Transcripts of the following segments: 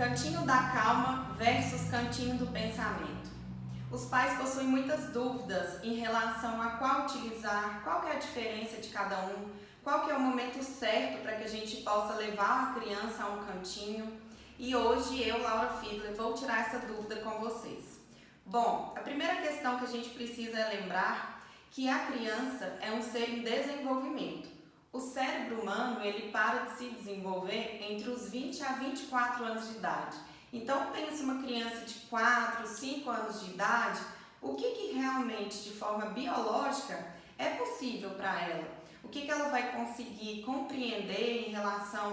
Cantinho da calma versus cantinho do pensamento. Os pais possuem muitas dúvidas em relação a qual utilizar, qual que é a diferença de cada um, qual que é o momento certo para que a gente possa levar a criança a um cantinho. E hoje eu, Laura Fiedler, vou tirar essa dúvida com vocês. Bom, a primeira questão que a gente precisa é lembrar que a criança é um ser em desenvolvimento. O cérebro humano, ele para de se desenvolver entre os 20 a 24 anos de idade. Então, pense uma criança de 4, 5 anos de idade, o que realmente, de forma biológica, é possível para ela? O que ela vai conseguir compreender em relação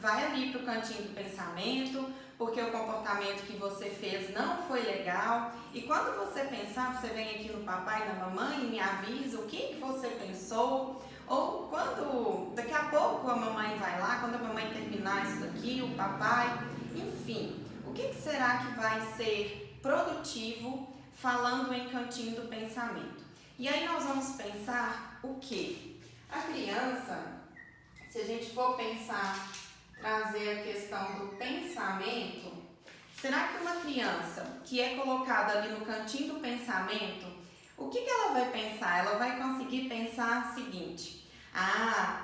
vai ali para o cantinho do pensamento, porque o comportamento que você fez não foi legal. E quando você pensar, você vem aqui no papai e na mamãe e me avisa o que você pensou. Ou quando, daqui a pouco a mamãe vai lá, quando a mamãe terminar isso daqui, o papai, enfim. O que será que vai ser produtivo falando em cantinho do pensamento? E aí nós vamos pensar o quê? A criança, se a gente for pensar, trazer a questão do pensamento, será que uma criança que é colocada ali no cantinho do pensamento, o que ela vai pensar? Ela vai conseguir pensar o seguinte: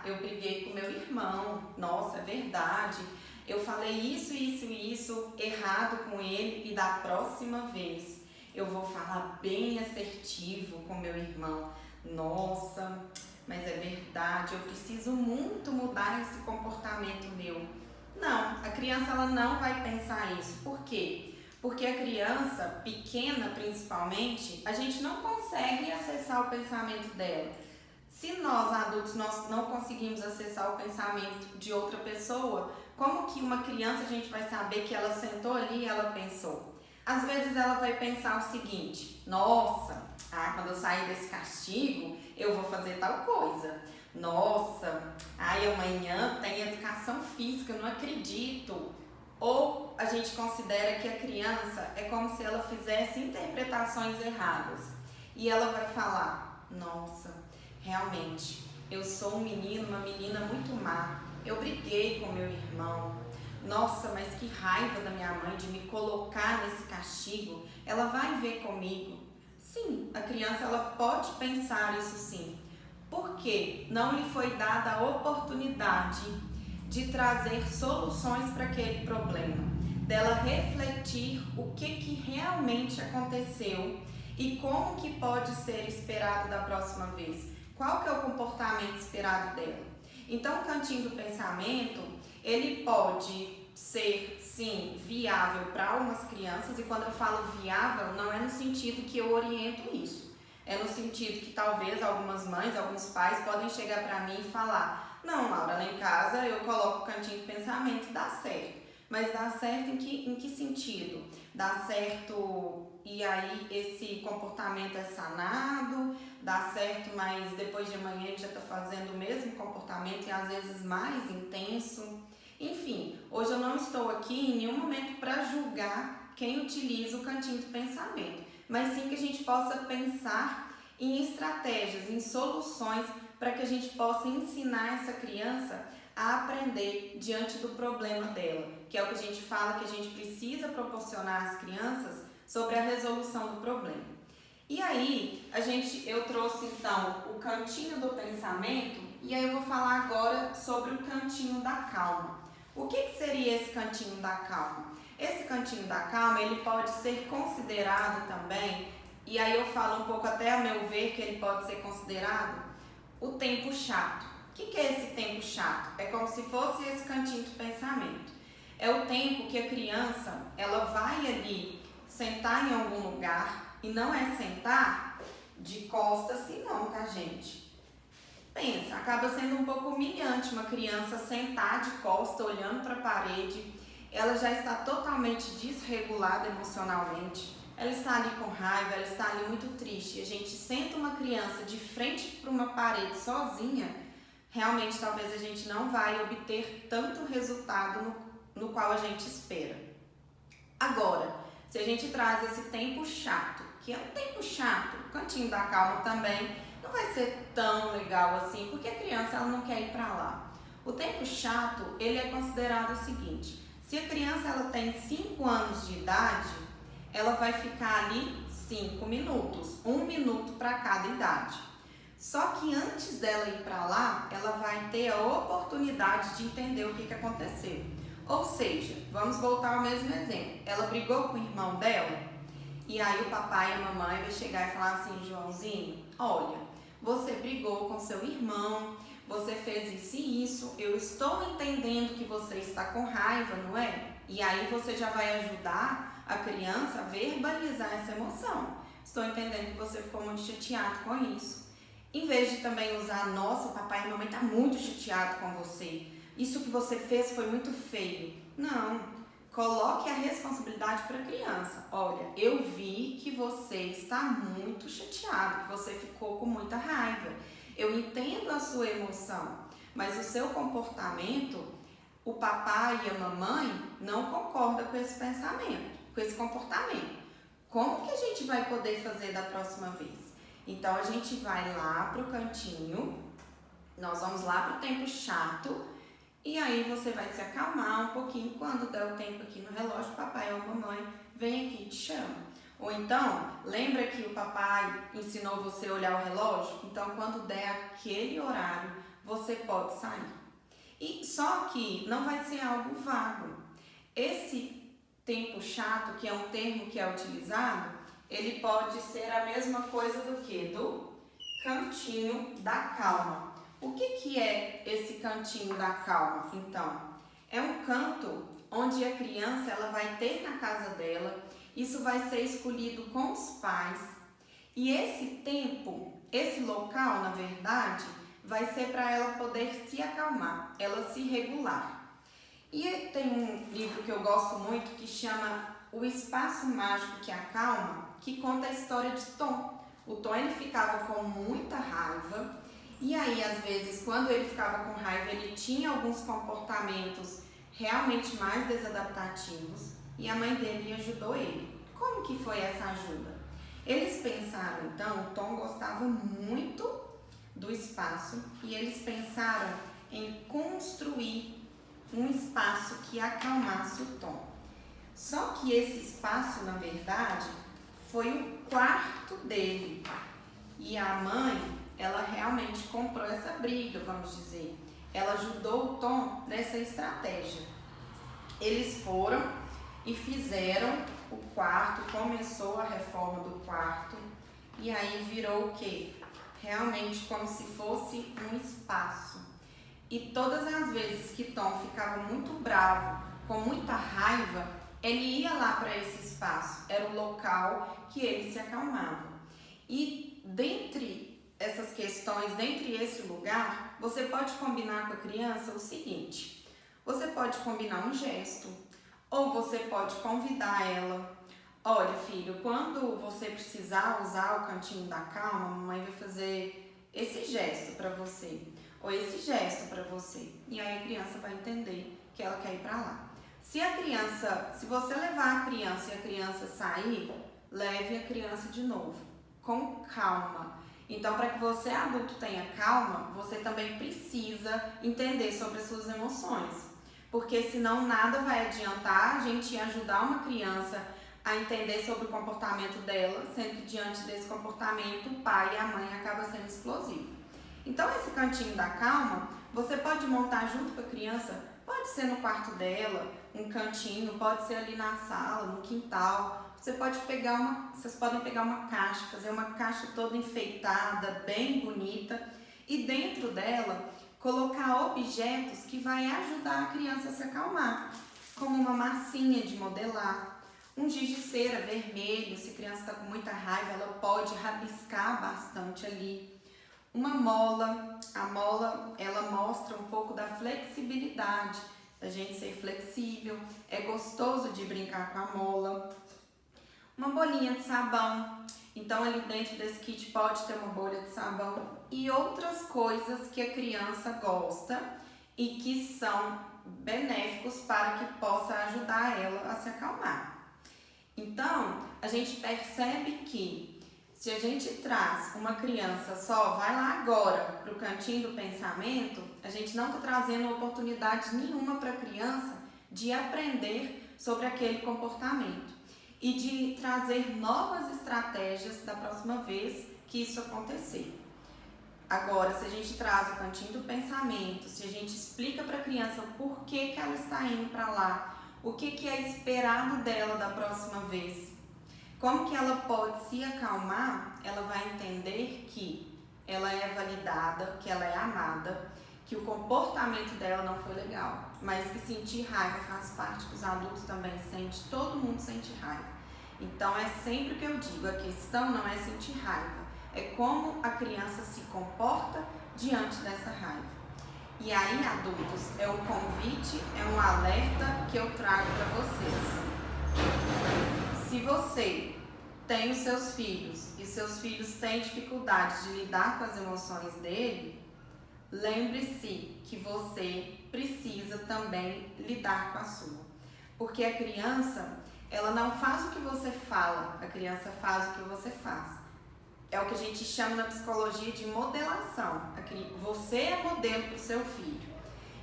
eu briguei com meu irmão, nossa, é verdade, eu falei isso errado com ele e da próxima vez eu vou falar bem assertivo com meu irmão. Nossa, mas é verdade, eu preciso muito mudar esse comportamento meu. Não, a criança ela não vai pensar isso. Por quê? Porque a criança, pequena principalmente, a gente não consegue acessar o pensamento dela. Se nós, adultos, nós não conseguimos acessar o pensamento de outra pessoa, como que uma criança a gente vai saber que ela sentou ali e ela pensou? Às vezes ela vai pensar o seguinte: nossa, quando eu sair desse castigo, eu vou fazer tal coisa. Nossa, amanhã tem educação física, eu não acredito. Ou a gente considera que a criança é como se ela fizesse interpretações erradas. E ela vai falar: nossa, realmente, eu sou um menino, uma menina muito má. Eu briguei com meu irmão. Nossa, mas que raiva da minha mãe de me colocar nesse castigo. Ela vai ver comigo. Sim, a criança ela pode pensar isso sim. Porque não lhe foi dada a oportunidade de trazer soluções para aquele problema. Dela refletir o que realmente aconteceu e como que pode ser esperado da próxima vez. Qual que é o comportamento esperado dela? Então, o cantinho do pensamento, ele pode ser, sim, viável para algumas crianças, e quando eu falo viável, não é no sentido que eu oriento isso. É no sentido que talvez algumas mães, alguns pais podem chegar para mim e falar: não, Laura, lá em casa eu coloco o cantinho do pensamento e dá certo. Mas dá certo em que sentido? Dá certo e aí esse comportamento é sanado, dá certo, mas depois de amanhã ele já está fazendo o mesmo comportamento e às vezes mais intenso. Enfim, hoje eu não estou aqui em nenhum momento para julgar quem utiliza o cantinho do pensamento, mas sim que a gente possa pensar em estratégias, em soluções para que a gente possa ensinar essa criança a aprender diante do problema dela, que é o que a gente fala que a gente precisa proporcionar às crianças sobre a resolução do problema. E aí, eu trouxe então o cantinho do pensamento e aí eu vou falar agora sobre o cantinho da calma. O que seria esse cantinho da calma? Esse cantinho da calma, ele pode ser considerado também, e aí eu falo um pouco até a meu ver que ele pode ser considerado o tempo chato. O que é esse tempo chato? É como se fosse esse cantinho do pensamento. É o tempo que a criança, ela vai ali sentar em algum lugar, e não é sentar de costas assim não, tá, gente? Pensa, acaba sendo um pouco humilhante uma criança sentar de costas olhando para a parede. Ela já está totalmente desregulada emocionalmente. Ela está ali com raiva, ela está ali muito triste. A gente senta uma criança de frente para uma parede sozinha, realmente talvez a gente não vai obter tanto resultado no qual a gente espera. Agora, se a gente traz esse tempo chato, que é um tempo chato, o cantinho da calma também não vai ser tão legal assim, porque a criança ela não quer ir para lá. O tempo chato, ele é considerado o seguinte: Se a criança ela tem 5 anos de idade, ela vai ficar ali 5 minutos, 1 minuto para cada idade. Só que antes dela ir para lá, ela vai ter a oportunidade de entender o que aconteceu. Ou seja, vamos voltar ao mesmo exemplo. Ela brigou com o irmão dela e aí o papai e a mamãe vai chegar e falar assim: Joãozinho, olha, você brigou com seu irmão, você fez isso e isso, eu estou entendendo que você está com raiva, não é? E aí você já vai ajudar a criança a verbalizar essa emoção. Estou entendendo que você ficou muito chateado com isso. Em vez de também usar, nossa, o papai e a mamãe estão muito chateados com você, isso que você fez foi muito feio. Não, coloque a responsabilidade para a criança. Olha, eu vi que você está muito chateado, que você ficou com muita raiva. Eu entendo a sua emoção, mas o seu comportamento, o papai e a mamãe não concordam com esse pensamento, com esse comportamento. Como que a gente vai poder fazer da próxima vez? Então a gente vai lá pro cantinho, nós vamos lá pro tempo chato e aí você vai se acalmar um pouquinho. Quando der o tempo aqui no relógio, o papai ou a mamãe vem aqui e te chama. Ou então, lembra que o papai ensinou você a olhar o relógio? Então quando der aquele horário, você pode sair. E só que não vai ser algo vago. Esse tempo chato, que é um termo que é utilizado, ele pode ser a mesma coisa do que? Do cantinho da calma. O que é esse cantinho da calma? Então, é um canto onde a criança ela vai ter na casa dela, isso vai ser escolhido com os pais, e esse tempo, esse local, na verdade, vai ser para ela poder se acalmar, ela se regular. E tem um livro que eu gosto muito que chama O Espaço Mágico que Acalma, que conta a história de Tom. O Tom ele ficava com muita raiva e aí às vezes quando ele ficava com raiva ele tinha alguns comportamentos realmente mais desadaptativos e a mãe dele ajudou ele. Como que foi essa ajuda? Eles pensaram então, o Tom gostava muito do espaço e eles pensaram em construir um espaço que acalmasse o Tom. Só que esse espaço, na verdade, foi o quarto dele. E a mãe, ela realmente comprou essa briga, vamos dizer. Ela ajudou o Tom nessa estratégia. Eles foram e fizeram o quarto, começou a reforma do quarto. E aí virou o quê? Realmente como se fosse um espaço. E todas as vezes que Tom ficava muito bravo, com muita raiva, ele ia lá para esse espaço, era o local que ele se acalmava. E dentre essas questões, dentre esse lugar, você pode combinar com a criança o seguinte: você pode combinar um gesto, ou você pode convidar ela. Olha, filho, quando você precisar usar o cantinho da calma, a mamãe vai fazer esse gesto para você, ou esse gesto para você. E aí a criança vai entender que ela quer ir para lá. Se você levar a criança e a criança sair, leve a criança de novo, com calma. Então, para que você adulto tenha calma, você também precisa entender sobre as suas emoções. Porque senão nada vai adiantar a gente ajudar uma criança a entender sobre o comportamento dela, sendo que diante desse comportamento o pai e a mãe acabam sendo explosivos. Então esse cantinho da calma, você pode montar junto com a criança, pode ser no quarto dela, um cantinho, pode ser ali na sala, no quintal. Vocês podem pegar uma caixa, fazer uma caixa toda enfeitada, bem bonita, e dentro dela colocar objetos que vai ajudar a criança a se acalmar, como uma massinha de modelar, um giz de cera vermelho, se a criança está com muita raiva, ela pode rabiscar bastante ali. Uma mola, a mola ela mostra um pouco da flexibilidade, da gente ser flexível, é gostoso de brincar com a mola. Uma bolinha de sabão, então ali dentro desse kit pode ter uma bolha de sabão e outras coisas que a criança gosta e que são benéficos para que possa ajudar ela a se acalmar. Então, a gente percebe que se a gente traz uma criança só, vai lá agora para o cantinho do pensamento, a gente não está trazendo oportunidade nenhuma para a criança de aprender sobre aquele comportamento e de trazer novas estratégias da próxima vez que isso acontecer. Agora, se a gente traz o cantinho do pensamento, se a gente explica para a criança por que ela está indo para lá, o que é esperado dela da próxima vez, como que ela pode se acalmar, ela vai entender que ela é validada, que ela é amada, que o comportamento dela não foi legal, mas que sentir raiva faz parte, que os adultos também sentem, todo mundo sente raiva. Então é sempre o que eu digo, a questão não é sentir raiva, é como a criança se comporta diante dessa raiva. E aí, adultos, é um convite, é um alerta que eu trago para vocês. Se você tem os seus filhos e seus filhos têm dificuldade de lidar com as emoções dele, lembre-se que você precisa também lidar com a sua. Porque a criança, ela não faz o que você fala, a criança faz o que você faz. É o que a gente chama na psicologia de modelação. Você é modelo para o seu filho.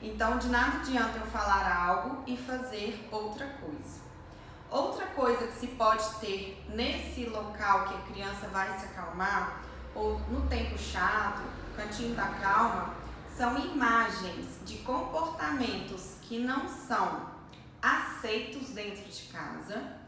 Então, de nada adianta eu falar algo e fazer outra coisa. Outra coisa que se pode ter nesse local que a criança vai se acalmar, ou no tempo chato, cantinho da calma, são imagens de comportamentos que não são aceitos dentro de casa,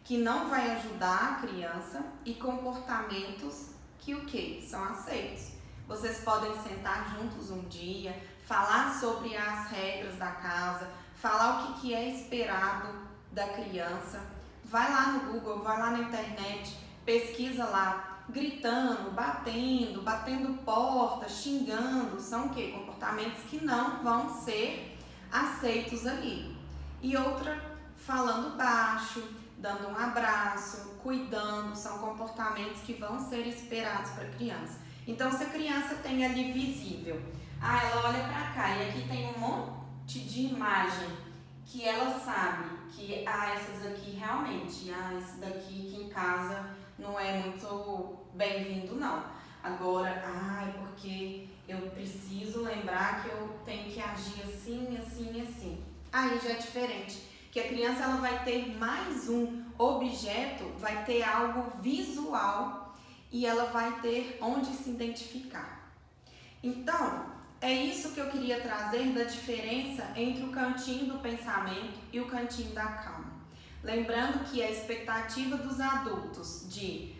que não vai ajudar a criança, e comportamentos que o quê? São aceitos. Vocês podem sentar juntos um dia, falar sobre as regras da casa, falar o que é esperado da criança. Vai lá no Google, vai lá na internet, pesquisa lá, gritando, batendo porta, xingando, são o quê? Comportamentos que não vão ser aceitos ali. E outra, falando baixo, dando um abraço, cuidando, são comportamentos que vão ser esperados para a criança. Então, se a criança tem ali visível, ela olha para cá e aqui tem um monte de imagem que ela sabe que, essas aqui realmente, esse daqui aqui em casa não é muito bem-vindo não. Agora, porque eu preciso lembrar que eu tenho que agir assim, assim, assim. Aí já é diferente. Que a criança ela vai ter mais um objeto, vai ter algo visual e ela vai ter onde se identificar. Então, é isso que eu queria trazer da diferença entre o cantinho do pensamento e o cantinho da calma. Lembrando que a expectativa dos adultos de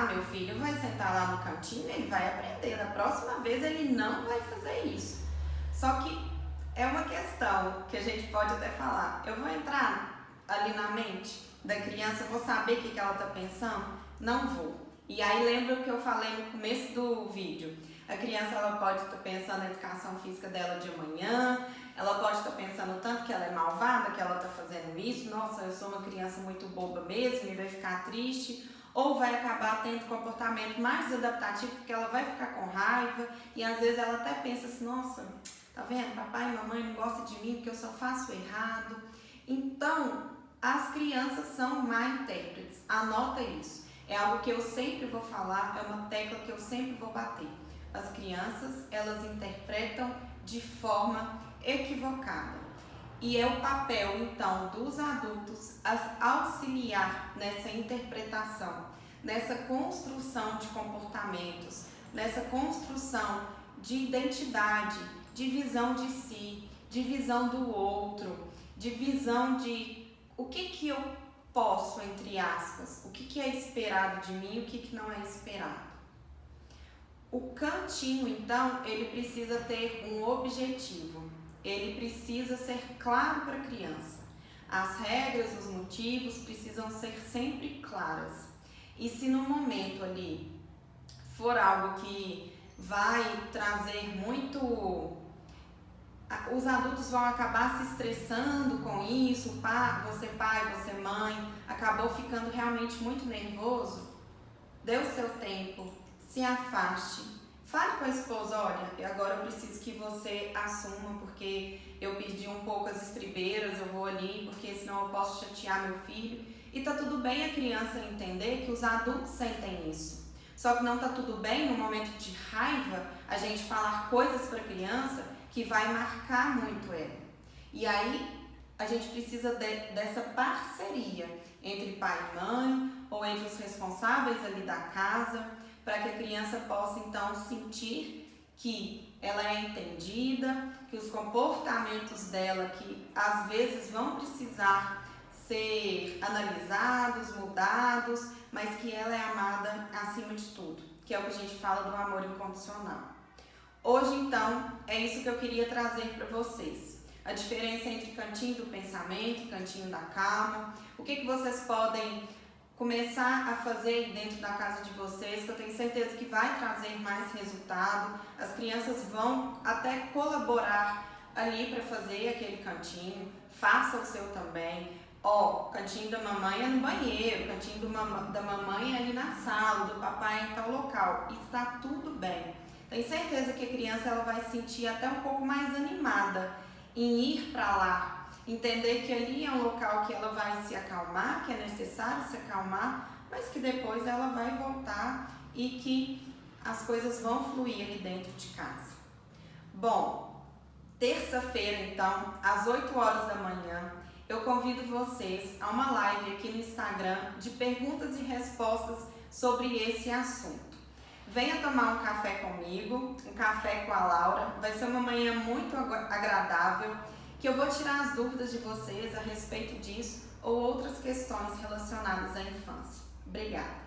meu filho vai sentar lá no cantinho, ele vai aprender, da próxima vez ele não vai fazer isso. Só que é uma questão que a gente pode até falar. Eu vou entrar ali na mente da criança, vou saber o que ela está pensando? Não vou. E aí lembra o que eu falei no começo do vídeo. A criança ela pode estar pensando na educação física dela de amanhã, ela pode estar pensando tanto que ela é malvada, que ela está fazendo isso, nossa, eu sou uma criança muito boba mesmo, e vai ficar triste, ou vai acabar tendo comportamento mais desadaptativo, porque ela vai ficar com raiva, e às vezes ela até pensa assim, nossa, tá vendo? Papai e mamãe não gostam de mim porque eu só faço errado. Então, as crianças são má intérpretes. Anota isso. É algo que eu sempre vou falar, é uma tecla que eu sempre vou bater. As crianças, elas interpretam de forma equivocada. E é o papel, então, dos adultos auxiliar nessa interpretação, nessa construção de comportamentos, nessa construção de identidade, de visão de si, de visão do outro, de visão de o que eu posso, entre aspas, o que é esperado de mim e o que não é esperado. O cantinho, então, ele precisa ter um objetivo, ele precisa ser claro para a criança. As regras, os motivos precisam ser sempre claras. E se no momento ali for algo que vai trazer muito... Os adultos vão acabar se estressando com isso, você pai, você mãe, acabou ficando realmente muito nervoso, dê o seu tempo, se afaste, fale com a esposa, olha, agora eu preciso que você assuma, porque eu perdi um pouco as estribeiras, eu vou ali, porque senão eu posso chatear meu filho. E tá tudo bem a criança entender que os adultos sentem isso. Só que não tá tudo bem no momento de raiva a gente falar coisas para a criança que vai marcar muito ela. E aí a gente precisa dessa parceria entre pai e mãe ou entre os responsáveis ali da casa, para que a criança possa então sentir que ela é entendida, que os comportamentos dela, que às vezes vão precisar ser analisados, mudados, mas que ela é amada acima de tudo, que é o que a gente fala do amor incondicional. Hoje, então, é isso que eu queria trazer para vocês. A diferença entre cantinho do pensamento e cantinho da calma. O que vocês podem começar a fazer dentro da casa de vocês, que eu tenho certeza que vai trazer mais resultado. As crianças vão até colaborar ali para fazer aquele cantinho. Faça o seu também. O cantinho da mamãe é no banheiro, o cantinho da mamãe é ali na sala, do papai é em tal local. Está tudo bem. Tenho certeza que a criança ela vai se sentir até um pouco mais animada em ir para lá, entender que ali é um local que ela vai se acalmar, que é necessário se acalmar, mas que depois ela vai voltar e que as coisas vão fluir ali dentro de casa. Bom, terça-feira então, às 8 horas da manhã, eu convido vocês a uma live aqui no Instagram de perguntas e respostas sobre esse assunto. Venha tomar um café comigo, um café com a Laura. Vai ser uma manhã muito agradável, que eu vou tirar as dúvidas de vocês a respeito disso ou outras questões relacionadas à infância. Obrigada!